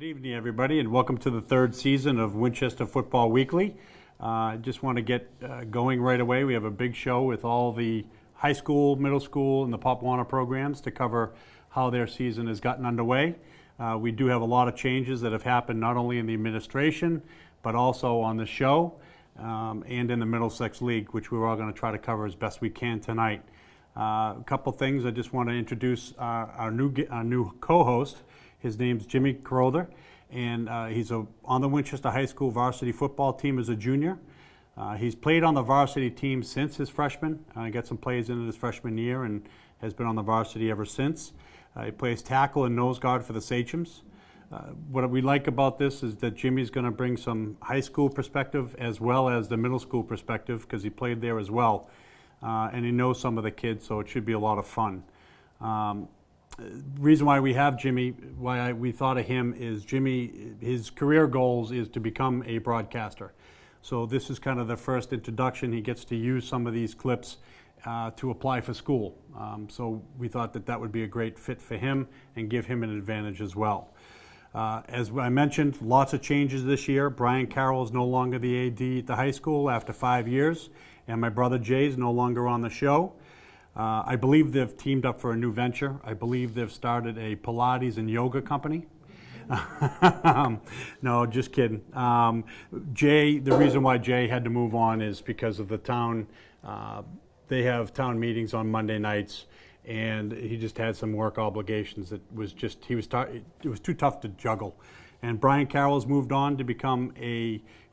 evening, everybody, and welcome to the third season of Winchester Football Weekly. I just want to get going right away. We have a big show with all the high school, middle school, and the Pop Warner programs to cover how their season has gotten underway. We do have a lot of changes that have happened not only in the administration, but also on the show and in the Middlesex League, which we're all going to try to cover as best we can tonight. A couple things. I just want to introduce our new co-host. His name's Jimmy Carrother, and he's on the Winchester High School varsity football team as a junior. He's played on the varsity team since his freshman. Got some plays in his freshman year and has been on the varsity ever since. He plays tackle and nose guard for the Sachems. What we like about this is that Jimmy's going to bring some high school perspective as well as the middle school perspective because he played there as well. And he knows some of the kids, so it should be a lot of fun. Reason why we have Jimmy, we thought of him is Jimmy, his career goals is to become a broadcaster. So this is kind of the first introduction. He gets to use some of these clips to apply for school. So we thought that would be a great fit for him and give him an advantage as well. As I mentioned, lots of changes this year. Brian Carroll is no longer the AD at the high school after 5 years, and my brother Jay is no longer on the show. I believe they've teamed up for a new venture. I believe they've started a Pilates and yoga company. No, just kidding. Jay, the reason why Jay had to move on is because of the town. They have town meetings on Monday nights, and he just had some work obligations that was just, it was too tough to juggle. And Brian Carroll's moved on to become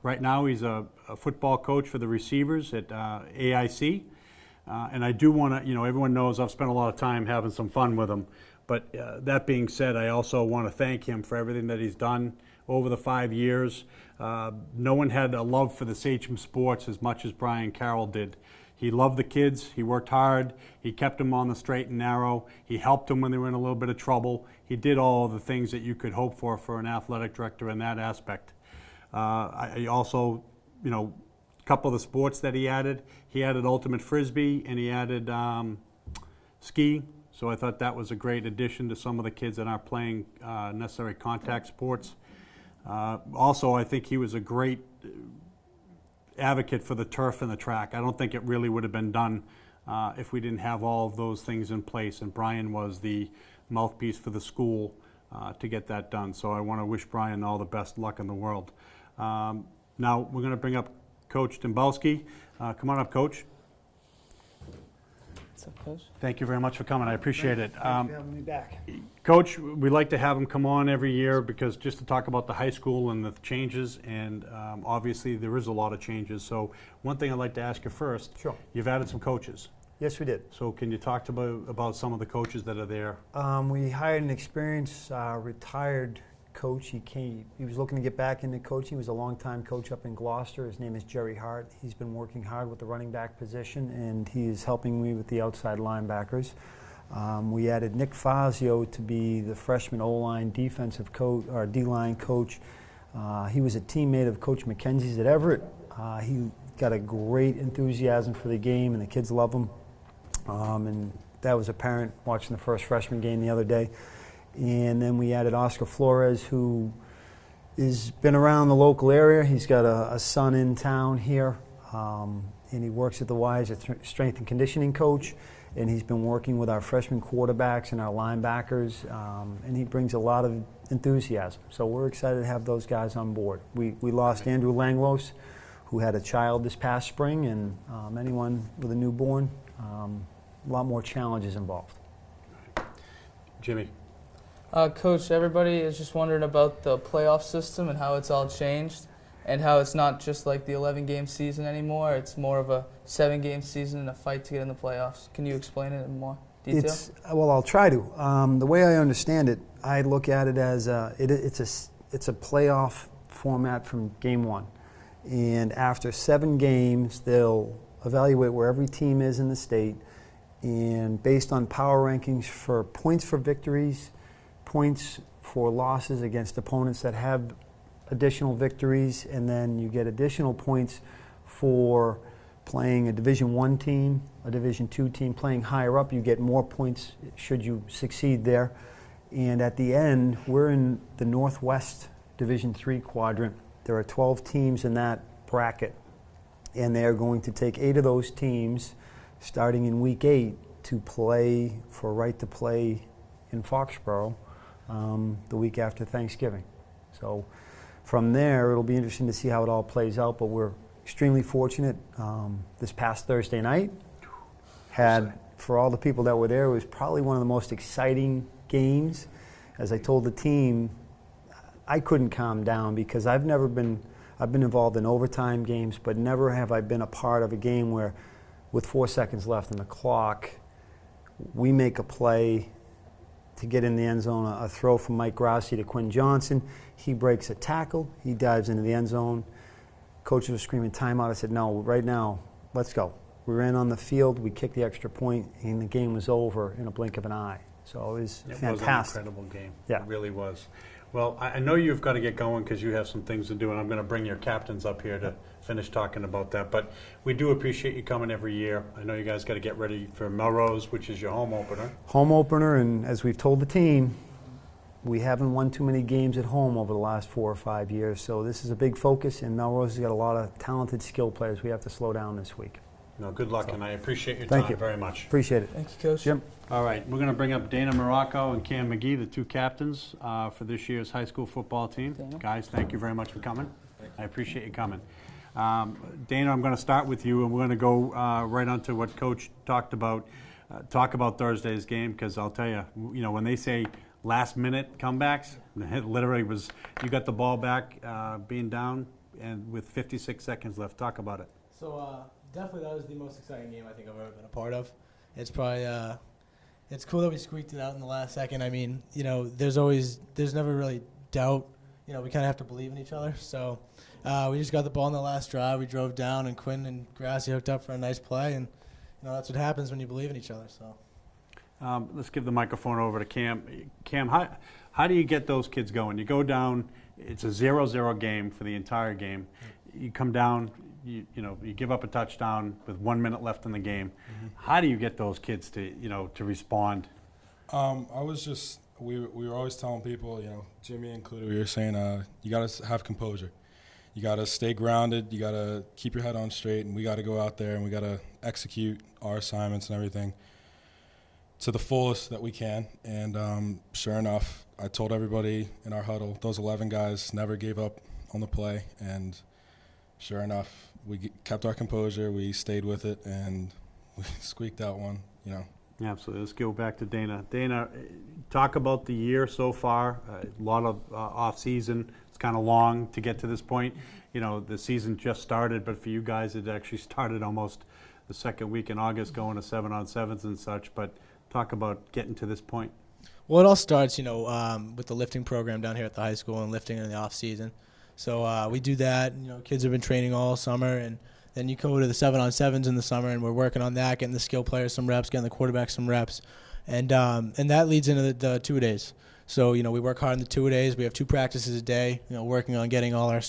right now he's a football coach for the receivers at AIC. And I do want to, everyone knows I've spent a lot of time having some fun with him. But that being said, I also want to thank him for everything that he's done over the 5 years. No one had a love for the Sachem sports as much as Brian Carroll did. He loved the kids. He worked hard. He kept them on the straight and narrow. He helped them when they were in a little bit of trouble. He did all the things that you could hope for an athletic director in that aspect. I also, couple of the sports that he added ultimate frisbee and he added ski. So I thought that was a great addition to some of the kids that aren't playing necessary contact sports. Also, I think he was a great advocate for the turf and the track. I don't think it really would have been done if we didn't have all of those things in place. And Brian was the mouthpiece for the school to get that done. So I want to wish Brian all the best luck in the world. Now we're going to bring up Coach Dembowski. Come on up, Coach. What's up, Coach? Thank you very much for coming. I appreciate it. Thanks for having me back. Coach, we like to have him come on every year because just to talk about the high school and the changes, and obviously there is a lot of changes. So one thing I'd like to ask you first, Sure. You've added some coaches. Yes, we did. So can you talk about some of the coaches that are there? We hired an experienced retired coach. He was looking to get back into coaching. He was a longtime coach up in Gloucester. His name is Jerry Hart. He's been working hard with the running back position, and he is helping me with the outside linebackers. We added Nick Fazio to be the freshman O-line defensive coach, or D-line coach. He was a teammate of Coach McKenzie's at Everett. He got a great enthusiasm for the game, and the kids love him. And that was apparent watching the first freshman game the other day. And then we added Oscar Flores, who has been around the local area. He's got a son in town here, and he works at the Y as a strength and conditioning coach. And he's been working with our freshman quarterbacks and our linebackers, and he brings a lot of enthusiasm. So we're excited to have those guys on board. We lost Andrew Langlos, who had a child this past spring, and anyone with a newborn, a lot more challenges involved. Jimmy. Coach, everybody is just wondering about the playoff system and how it's all changed and how it's not just like the 11-game season anymore. It's more of a 7-game season and a fight to get in the playoffs. Can you explain it in more detail? Well, I'll try to. The way I understand it, I look at it as it's a playoff format from game one. And after 7 games, they'll evaluate where every team is in the state. And based on power rankings for points for victories, points for losses against opponents that have additional victories, and then you get additional points for playing a Division I team, a Division II team, playing higher up. You get more points should you succeed there. And at the end, we're in the Northwest Division III quadrant. There are 12 teams in that bracket, and they are going to take 8 of those teams, starting in week 8, to play for right to play in Foxborough the week after Thanksgiving. So from there, it'll be interesting to see how it all plays out, but we're extremely fortunate. This past Thursday night had, for all the people that were there, it was probably one of the most exciting games. As I told the team, I couldn't calm down because I've been involved in overtime games, but never have I been a part of a game where with 4 seconds left in the clock, we make a play to get in the end zone, a throw from Mike Grassi to Quinn Johnson. He breaks a tackle. He dives into the end zone. Coaches were screaming timeout. I said, no, right now, let's go. We ran on the field. We kicked the extra point, and the game was over in a blink of an eye. So it was fantastic. It was an incredible game. Yeah. It really was. Well, I know you've got to get going because you have some things to do, and I'm going to bring your captains up here to finish talking about that. But we do appreciate you coming every year. I know you guys got to get ready for Melrose, which is your home opener. Home opener, and as we've told the team, we haven't won too many games at home over the last 4 or 5 years. So this is a big focus, and Melrose has got a lot of talented, skilled players we have to slow down this week. No, good luck, and I appreciate your Thank time you very much. Appreciate it. Thank you, Coach. Jim? All right, we're going to bring up Dana Morocco and Cam McGee, the 2 captains for this year's high school football team. Dana. Guys, thank you very much for coming. I appreciate you coming. Dana, I'm going to start with you, and we're going to go right on to what Coach talked about. Talk about Thursday's game, because I'll tell you, when they say last-minute comebacks, it literally was you got the ball back, being down, and with 56 seconds left. Talk about it. So definitely that was the most exciting game I think I've ever been a part of. It's probably it's cool that we squeaked it out in the last second. I mean, there's never really doubt. We kind of have to believe in each other. So we just got the ball in the last drive. We drove down, and Quinn and Grassi hooked up for a nice play, and that's what happens when you believe in each other. So let's give the microphone over to Cam. Cam, how do you get those kids going? You go down. It's a 0-0 game for the entire game. You come down. You give up a touchdown with 1 minute left in the game. Mm-hmm. How do you get those kids to respond? We were always telling people, Jimmy included, we were saying you got to have composure. You got to stay grounded. You got to keep your head on straight, and we got to go out there and we got to execute our assignments and everything to the fullest that we can. And sure enough, I told everybody in our huddle, those 11 guys never gave up on the play, and sure enough, we kept our composure, we stayed with it, and we squeaked out one, Yeah, absolutely. Let's go back to Dana. Dana, talk about the year so far. A lot of off-season. It's kind of long to get to this point. The season just started, but for you guys, it actually started almost the second week in August, going to 7-on-7s and such. But talk about getting to this point. Well, it all starts, with the lifting program down here at the high school and lifting in the off-season. So we do that. Kids have been training all summer, and then you go to the 7-on-7s in the summer, and we're working on that, getting the skill players some reps, getting the quarterback some reps, and that leads into the 2-a-days. So we work hard in the 2-a-days. We have 2 practices a day. Working on getting all our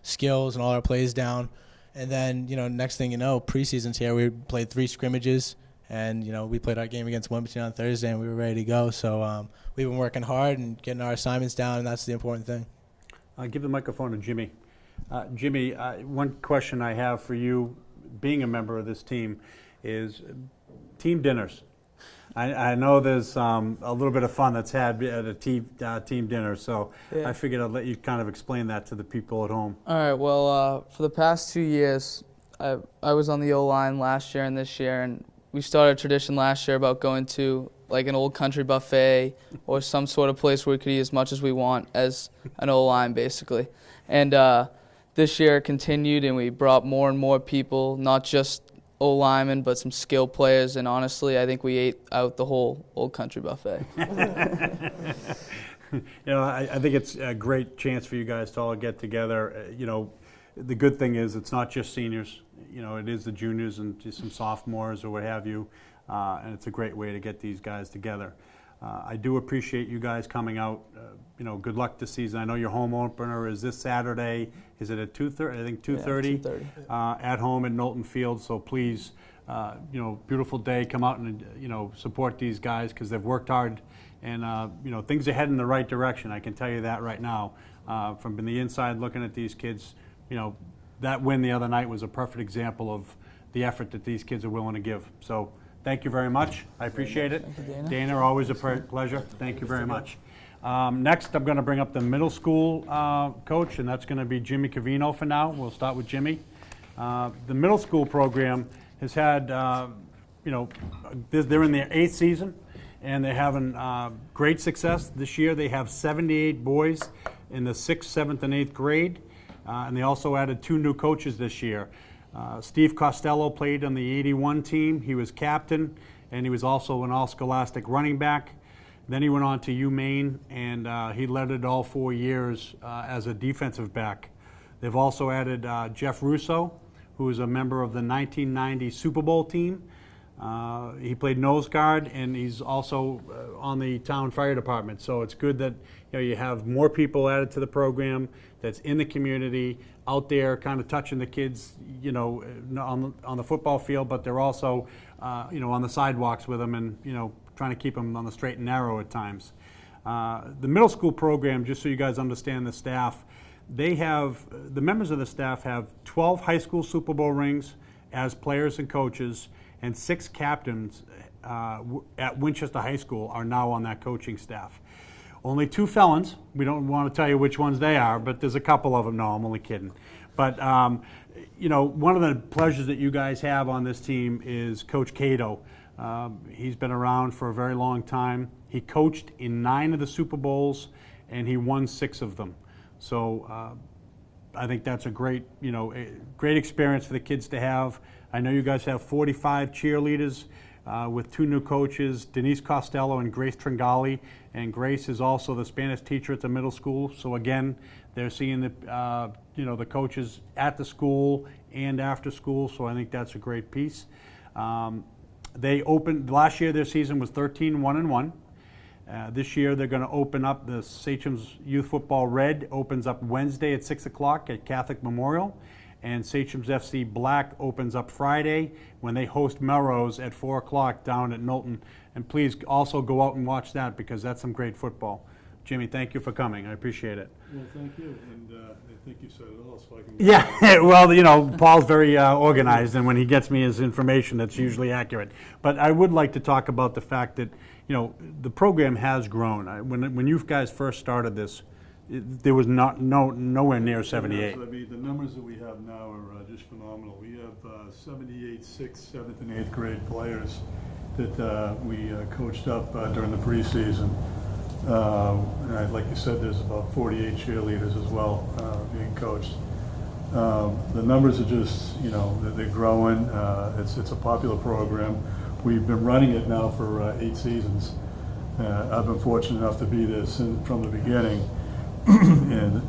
skills and all our plays down, and then next thing you know, preseason's here. We played 3 scrimmages, and we played our game against Winchester on Thursday, and we were ready to go. So we've been working hard and getting our assignments down, and that's the important thing. Give the microphone to Jimmy. Jimmy, one question I have for you, being a member of this team, is team dinners. I know there's a little bit of fun that's had at a team dinner, so yeah. I figured I'd let you kind of explain that to the people at home. All right, well, for the past 2 years, I was on the O-line last year and this year, and we started a tradition last year about going to like an old country buffet or some sort of place where we could eat as much as we want as an O-line, basically. And this year it continued, and we brought more and more people, not just O-linemen, but some skill players. And honestly, I think we ate out the whole old country buffet. I think it's a great chance for you guys to all get together. The good thing is it's not just seniors. It is the juniors and just some sophomores or what have you. And it's a great way to get these guys together. I do appreciate you guys coming out. Good luck this season. I know your home opener is this Saturday. Is it at 2:30? I think 2:30. Yeah, 2:30. At home at Knowlton Field. So please beautiful day, come out and, support these guys because they've worked hard and, things are heading in the right direction. I can tell you that right now. From the inside looking at these kids, that win the other night was a perfect example of the effort that these kids are willing to give. So thank you very much. I appreciate it. Thank you, Dana. Dana, always a pleasure. Thank you very much. Next, I'm going to bring up the middle school coach, and that's going to be Jimmy Cavino for now. We'll start with Jimmy. The middle school program has had, they're in their 8th season, and they're having great success. This year they have 78 boys in the 6th, 7th, and 8th grade, and they also added 2 new coaches this year. Steve Costello played on the 81 team. He was captain, and he was also an all-scholastic running back. Then he went on to UMaine, and he led it all 4 years as a defensive back. They've also added Jeff Russo, who is a member of the 1990 Super Bowl team. He played nose guard, and he's also on the town fire department. So it's good that you have more people added to the program that's in the community, out there kind of touching the kids, on the football field, but they're also, on the sidewalks with them and, trying to keep them on the straight and narrow at times. The middle school program, just so you guys understand the staff, the members of the staff have 12 high school Super Bowl rings as players and coaches, and 6 captains at Winchester High School are now on that coaching staff. Only 2 felons. We don't want to tell you which ones they are, but there's a couple of them. No, I'm only kidding. But, one of the pleasures that you guys have on this team is Coach Cato. He's been around for a very long time. He coached in 9 of the Super Bowls, and he won 6 of them. So I think that's a great experience for the kids to have. I know you guys have 45 cheerleaders with 2 new coaches, Denise Costello and Grace Tringali. And Grace is also the Spanish teacher at the middle school. So again, they're seeing the coaches at the school and after school. So I think that's a great piece. They opened last year. Their season was 13-1-1. This year they're going to open up the Sachem's Youth Football Red opens up Wednesday at 6 o'clock at Catholic Memorial, and Sachem's FC Black opens up Friday when they host Melrose at 4 o'clock down at Knowlton. And please also go out and watch that because that's some great football. Jimmy, thank you for coming. I appreciate it. Well, thank you, and I think you said it all, so I can. Yeah, well, Paul's very organized, and when he gets me his information, that's usually accurate. But I would like to talk about the fact that, the program has grown. When you guys first started this, there was nowhere near 78. I mean, the numbers that we have now are just phenomenal. We have 78 6th, 7th, and 8th grade players that we coached up during the preseason. And like you said, there's about 48 cheerleaders as well being coached. The numbers are just, they're growing. It's a popular program. We've been running it now for 8 seasons. I've been fortunate enough to be there from the beginning. And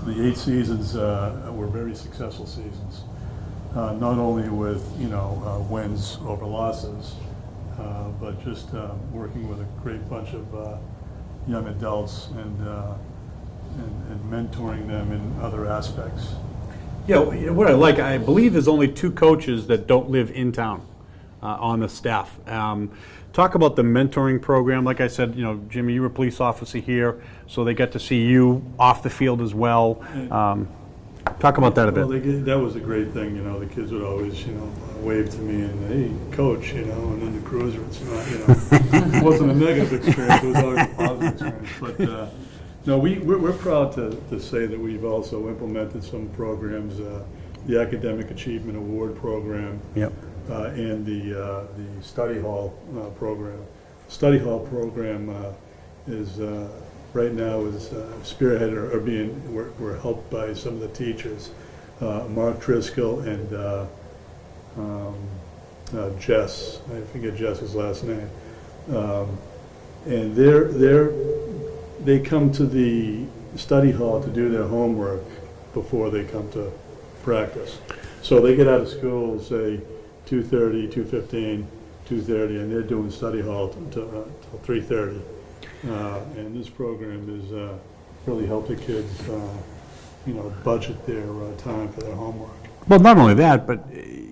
the 8 seasons were very successful seasons. Not only with, wins over losses, but just working with a great bunch of young adults and mentoring them in other aspects. Yeah, what I believe there's only 2 coaches that don't live in town on the staff. Talk about the mentoring program. Like I said, Jimmy, you were a police officer here, so they get to see you off the field as well. Talk about that a bit. Well, that was a great thing. The kids would always, wave to me and, hey, coach, and then the cruiser, it's not, it wasn't a negative experience, it was always a positive experience. But, no, we're proud to say that we've also implemented some programs, the Academic Achievement Award Program. Yep. And the study hall program. Study hall program is right now is spearheaded or we're helped by some of the teachers, Mark Driscoll and Jess. I forget Jess's last name. And they come to the study hall to do their homework before they come to practice. So they get out of school, say 2:30, 2:15, 2:30, and they're doing study hall till 3:30. And this program has really helped the kids, budget their time for their homework. Well, not only that, but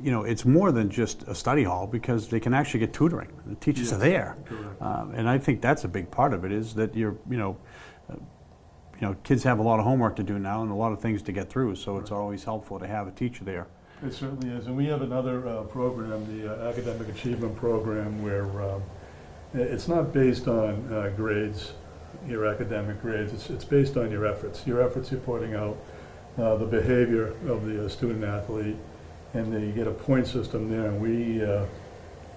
you know, it's more than just a study hall because they can actually get tutoring. The teachers are there. Correct. And I think that's a big part of it is that kids have a lot of homework to do now and a lot of things to get through, so it's always helpful to have a teacher there. It certainly is, and we have another program, the Academic Achievement Program, where it's not based on grades, your academic grades. It's based on your efforts you're putting out, the behavior of the student athlete, and then you get a point system there. And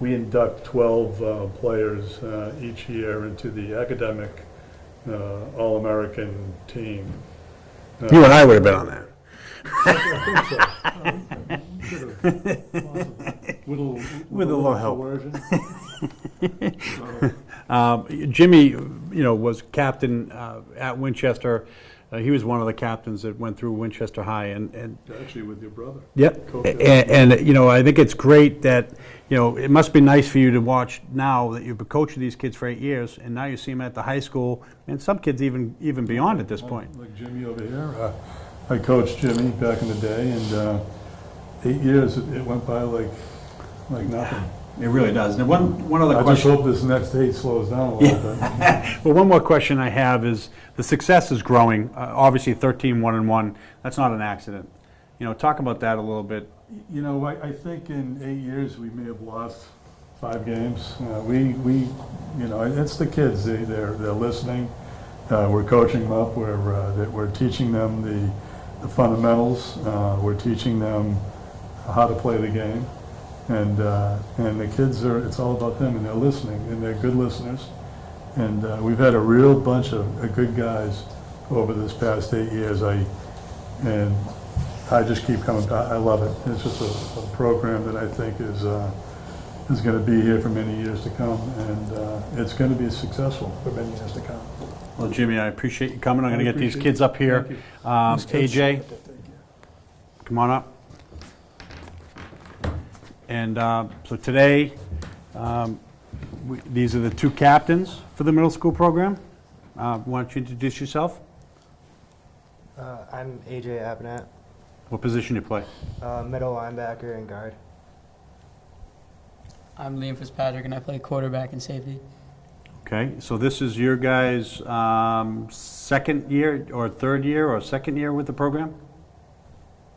we induct 12 players each year into the academic All-American team. You and I would have been on that. With a little help. Coercion. Jimmy, was captain at Winchester. He was one of the captains that went through Winchester High, and Actually, with your brother. yep. Co-captain. And I think it's great that it must be nice for you to watch now that you've been coaching these kids for 8 years, and now you see them at the high school, and some kids even beyond at this point. Like Jimmy over here. I coached Jimmy back in the day, and 8 years, it went by like nothing. It really does. Now, one other I just question. hope this next 8 slows down a little bit. Well, one more question I have is the success is growing. Obviously, 13-1-1. That's not an accident. Talk about that a little bit. I think in 8 years, we may have lost 5 games. It's the kids. They're listening. We're coaching them up. We're teaching them the fundamentals. We're teaching them how to play the game. And the kids it's all about them, and they're listening, and they're good listeners. And we've had a real bunch of good guys over this past 8 years. I just keep coming back. I love it. It's just a program that I think is going to be here for many years to come, and it's going to be successful for many years to come. Well, Jimmy, I appreciate you coming. I'm going to get these appreciate kids up here. Thank you. AJ, come on up. And so today, these are the 2 captains for the middle school program. Why don't you introduce yourself? I'm AJ Abnett, What position you play? middle linebacker and guard. I'm Liam Fitzpatrick, and I play quarterback and safety. Okay, so this is your guys' second year or third year or second year with the program?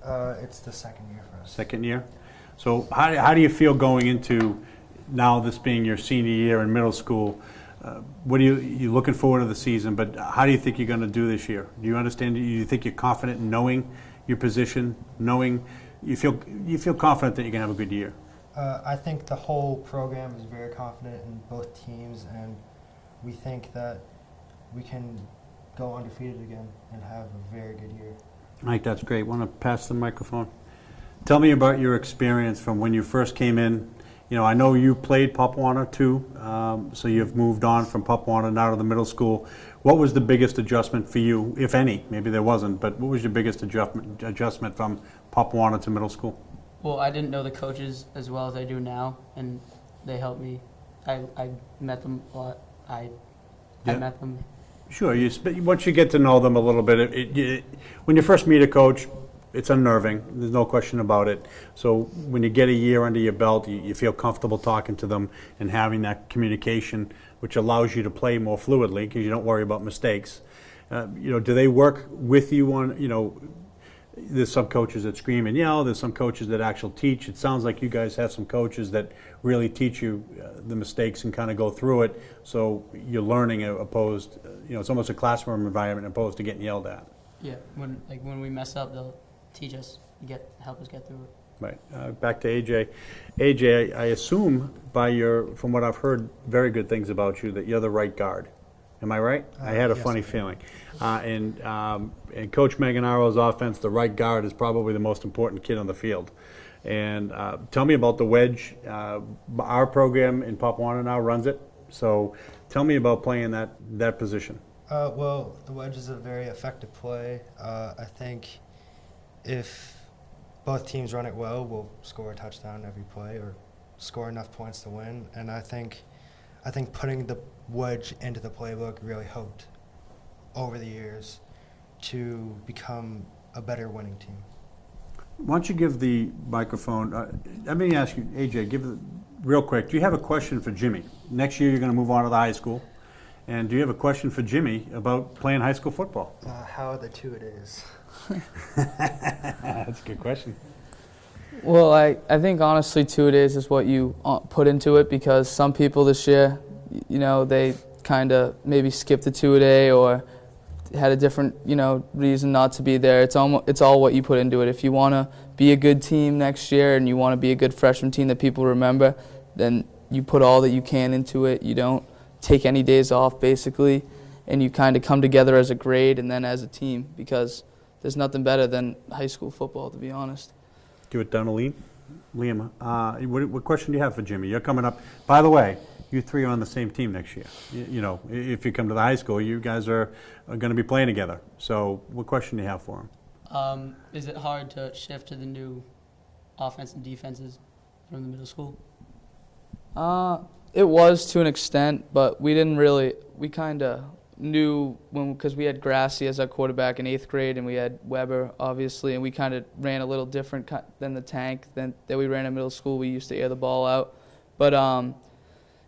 It's the second year for us. Second year. So how do you feel going into now this being your senior year in middle school? What are you looking forward to the season, but how do you think you're going to do this year? Do you understand? Do you think you're confident in knowing your position, knowing you feel confident that you're going to have a good year? I think the whole program is very confident in both teams, and we think that we can go undefeated again and have a very good year. Mike, that's great. Want to pass the microphone? Tell me about your experience from when you first came in. I know you played Popwana too, so you've moved on from Popwana now to the middle school. What was the biggest adjustment for you, if any? Maybe there wasn't, but what was your biggest adjustment from Popwana to middle school? Well, I didn't know the coaches as well as I do now, and they helped me. I met them a lot. I met them. Sure. Once you get to know them a little bit, when you first meet a coach, it's unnerving. There's no question about it. So when you get a year under your belt, you feel comfortable talking to them and having that communication, which allows you to play more fluidly because you don't worry about mistakes. Do they work with you on, there's some coaches that scream and yell. There's some coaches that actually teach. It sounds like you guys have some coaches that really teach you the mistakes and kind of go through it. So you're learning opposed, it's almost a classroom environment opposed to getting yelled at. Yeah, when we mess up, they'll teach us, help us get through it. Right. Back to AJ. AJ, I assume from what I've heard, very good things about you, that you're the right guard. Am I right? I had a yes, funny I am. feeling. In Coach Maganaro's offense, the right guard is probably the most important kid on the field. And tell me about the wedge. Our program in Popwana now runs it. So tell me about playing that position. Well, the wedge is a very effective play. I think if both teams run it well, we'll score a touchdown every play or score enough points to win. And I think putting the wedge into the playbook really helped over the years to become a better winning team. Why don't you give the microphone, let me ask you, AJ, real quick, do you have a question for Jimmy? Next year, you're going to move on to the high school. And do you have a question for Jimmy about playing high school football? How are the two-a-days? That's a good question. Well, I think honestly two-a-days is what you put into it, because some people this year, they kind of maybe skipped the two-a-day or had a different, reason not to be there. It's all what you put into it. If you want to be a good team next year and you want to be a good freshman team that people remember, then you put all that you can into it. You don't take any days off, basically, and you kind of come together as a grade and then as a team, because there's nothing better than high school football, to be honest. Give it down to Liam. What question do you have for Jimmy? You're coming up. By the way, you three are on the same team next year. If you come to the high school, you guys are going to be playing together. So what question do you have for him? Is it hard to shift to the new offense and defenses from the middle school? It was to an extent, but we kind of knew because we had Grassy as our quarterback in 8th grade, and we had Weber, obviously, and we kind of ran a little different than the tank that we ran in middle school. We used to air the ball out. But,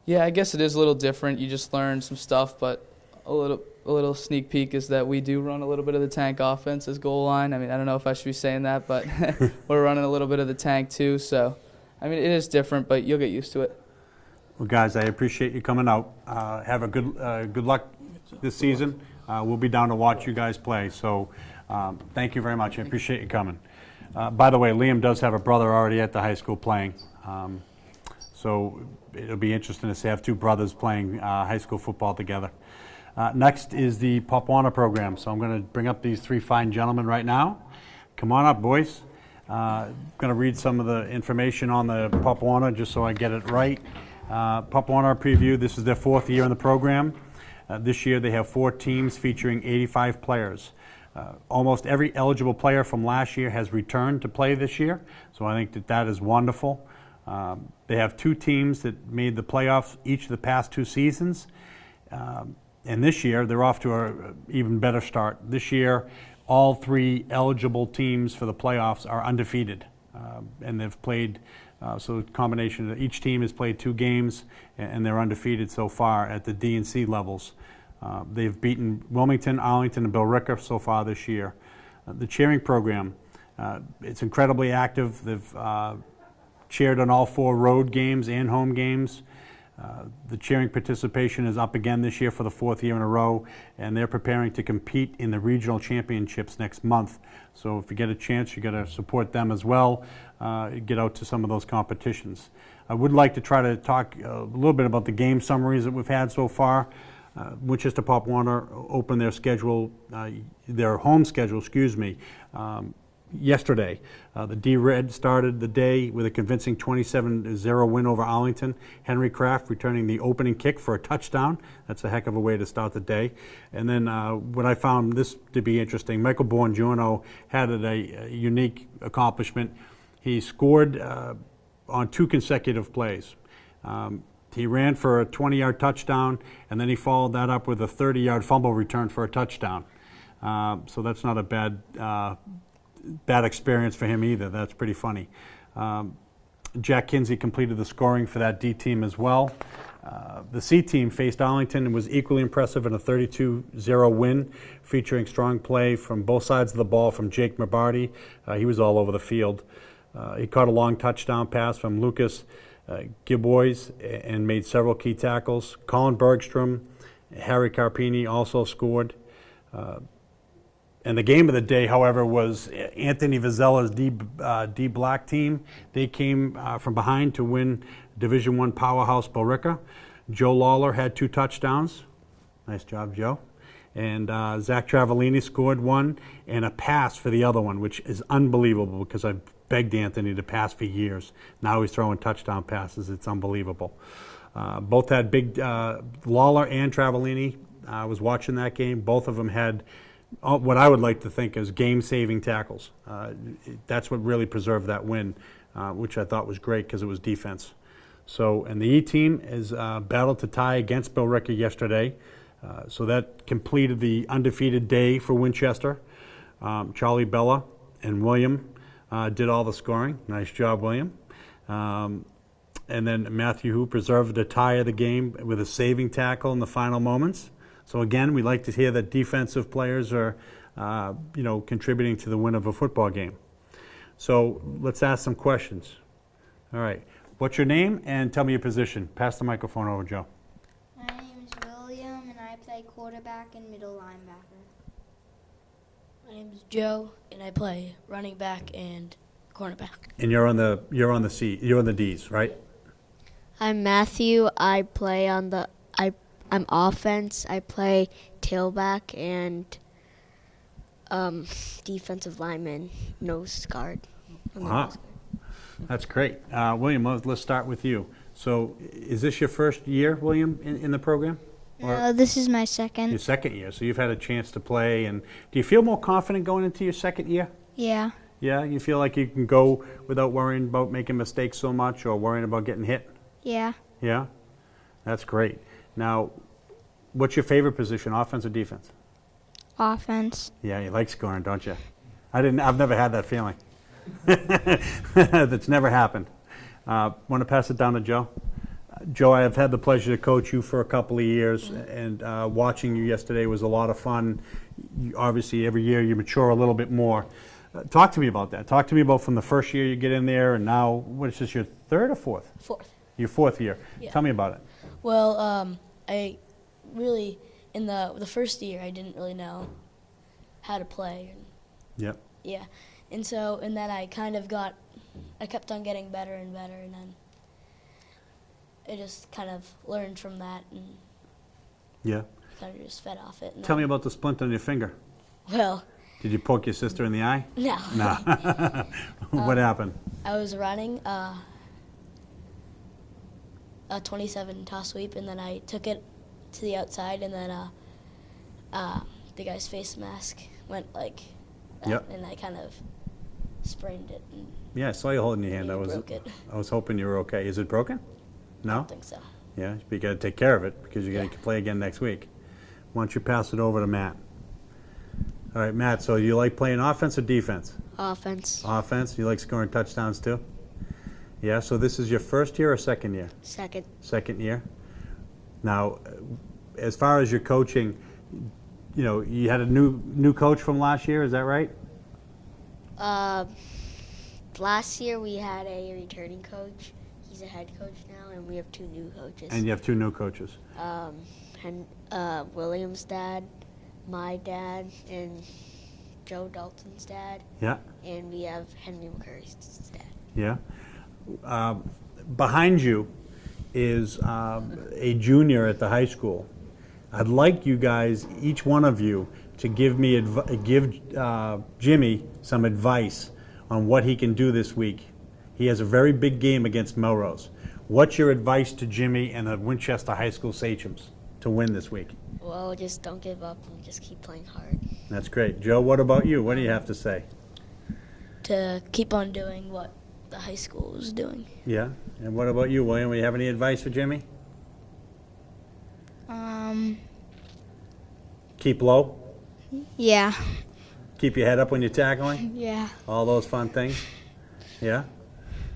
yeah, I guess it is a little different. You just learn some stuff, but a little sneak peek is that we do run a little bit of the tank offense as goal line. I mean, I don't know if I should be saying that, but we're running a little bit of the tank too. So, I mean, it is different, but you'll get used to it. Well, guys, I appreciate you coming out. Have a good luck this season. We'll be down to watch you guys play. So thank you very much. I appreciate you coming. By the way, Liam does have a brother already at the high school playing. So it'll be interesting to have two brothers playing high school football together. Next is the Pop Warner program. So I'm going to bring up these three fine gentlemen right now. Come on up, boys. I'm going to read some of the information on the Pop Warner just so I get it right. Pop Warner preview, this is their 4th year in the program. This year they have 4 teams featuring 85 players. Almost every eligible player from last year has returned to play this year, so I think that is wonderful. They have 2 teams that made the playoffs each of the past 2 seasons. And this year they're off to an even better start. This year all 3 eligible teams for the playoffs are undefeated, and they've played so a combination of each team has played 2 games, and they're undefeated so far at the D and C levels. They've beaten Wilmington, Arlington, and Billerica so far this year. The cheering program, it's incredibly active. They've cheered on all 4 road games and home games. The cheering participation is up again this year for the 4th year in a row, and they're preparing to compete in the regional championships next month. So if you get a chance, you got to support them as well. Get out to some of those competitions. I would like to try to talk a little bit about the game summaries that we've had so far. Winchester Pop Warner opened their schedule, their home schedule, yesterday. The D-Red started the day with a convincing 27-0 win over Arlington. Henry Kraft returning the opening kick for a touchdown. That's a heck of a way to start the day. And then what I found this to be interesting, Michael Buongiorno had a unique accomplishment. He scored on 2 consecutive plays. He ran for a 20-yard touchdown, and then he followed that up with a 30-yard fumble return for a touchdown. So that's not a bad experience for him either. That's pretty funny. Jack Kinsey completed the scoring for that D team as well. The C team faced Arlington and was equally impressive in a 32-0 win, featuring strong play from both sides of the ball from Jake Mabardi. He was all over the field. He caught a long touchdown pass from Lucas Gibois and made several key tackles. Colin Bergstrom, Harry Carpini also scored. And the game of the day, however, was Anthony Vizzella's D Black team. They came from behind to win Division I powerhouse Billerica. Joe Lawler had 2 touchdowns. Nice job, Joe. And Zach Travellini scored 1 and a pass for the other one, which is unbelievable because I've begged Anthony to pass for years. Now he's throwing touchdown passes. It's unbelievable. Both had big Lawler and Travellini. I was watching that game. Both of them had what I would like to think is game-saving tackles. That's what really preserved that win, which I thought was great because it was defense. So, and the E team is battled to tie against Billerica yesterday. So that completed the undefeated day for Winchester. Charlie Bella and William did all the scoring. Nice job, William. And then Matthew, who preserved the tie of the game with a saving tackle in the final moments. So again, we like to hear that defensive players are, contributing to the win of a football game. So let's ask some questions. All right. What's your name and tell me your position? Pass the microphone over, Joe. My name is William, and I play quarterback and middle linebacker. My name is Joe, and I play running back and cornerback. And you're on the D's, right? I'm Matthew. I play on the I'm offense. I play tailback and defensive lineman, nose guard. Wow. That's great. William, let's start with you. So is this your first year, William, in the program? No, this is my second. Your second year, so you've had a chance to play. And do you feel more confident going into your second year? Yeah. Yeah, you feel like you can go without worrying about making mistakes so much or worrying about getting hit? Yeah. Yeah? That's great. Now, what's your favorite position, offense or defense? Offense. Yeah, you like scoring, don't you? I've never had that feeling. That's never happened. Want to pass it down to Joe? Joe, I have had the pleasure to coach you for a couple of years, and watching you yesterday was a lot of fun. Obviously, every year you mature a little bit more. Talk to me about that. Talk to me about from the first year you get in there, and now, what is this, your third or fourth? Fourth. Your fourth year. Yeah. Tell me about it. Well, I really, in the first year, I didn't really know how to play. Yep. Yeah. And then I kept on getting better and better, and then I just kind of learned from that and Yeah. kind of just fed off it. Tell me about the splint on your finger. Well, Did you poke your sister in the eye? no. No. What happened? I was running a 27 toss sweep, and then I took it to the outside, and then the guy's face mask went like that, Yep. and I kind of sprained it. And Yeah, I saw you holding your hand. maybe broke it. I was hoping you were okay. Is it broken? I No? don't think so. Yeah, but you got to take care of it because you're going Yeah. to play again next week. Why don't you pass it over to Matt? All right, Matt, so you like playing offense or defense? Offense. Offense. You like scoring touchdowns too? Yeah, so this is your first year or second year? Second. Second year. Now, as far as your coaching, you had a new coach from last year, is that right? Last year we had a returning coach. He's a head coach now, and we have two new coaches. And you have two new coaches. William's dad, my dad, and Joe Dalton's dad, Yeah, and we have Henry McCurry's dad. yeah. Behind you is a junior at the high school. I'd like you guys, each one of you, to give Jimmy some advice on what he can do this week. He has a very big game against Melrose. What's your advice to Jimmy and the Winchester High School Sachems to win this week? Well, just don't give up and just keep playing hard. That's great. Joe, what about you? What do you have to say? To keep on doing what the high school is doing. Yeah. And what about you, William? Do you have any advice for Jimmy? Keep low? Yeah. Keep your head up when you're tackling? Yeah. All those fun things? Yeah?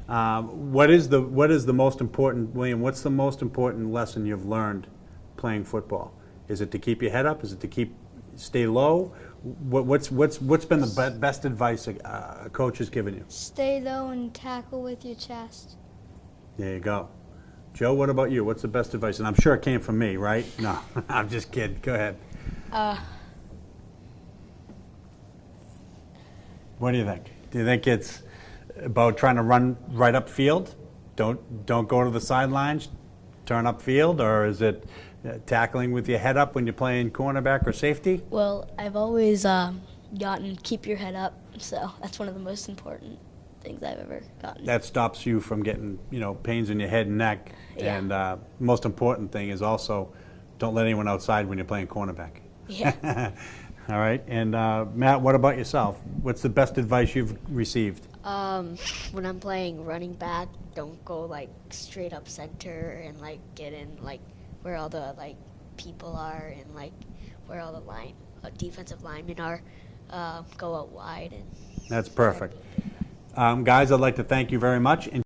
What is the most important, William, what's the most important lesson you've learned playing football? Is it to keep your head up? Is it to stay low? What's been the best advice a coach has given you? Stay low and tackle with your chest. There you go. Joe, what about you? What's the best advice? And I'm sure it came from me, right? No, I'm just kidding. Go ahead. What do you think? Do you think it's about trying to run right up field? Don't go to the sidelines, turn up field, or is it tackling with your head up when you're playing cornerback or safety? Well, I've always gotten keep your head up, so that's one of the most important things I've ever gotten. That stops you from getting, pains in your head and neck. Yeah. And most important thing is also don't let anyone outside when you're playing cornerback. Yeah. All right. And Matt, what about yourself? What's the best advice you've received? When I'm playing running back, don't go like straight up center and like get in like where all the like people are and like where all the defensive linemen are. Go out wide and. That's perfect. Guys, I'd like to thank you very much.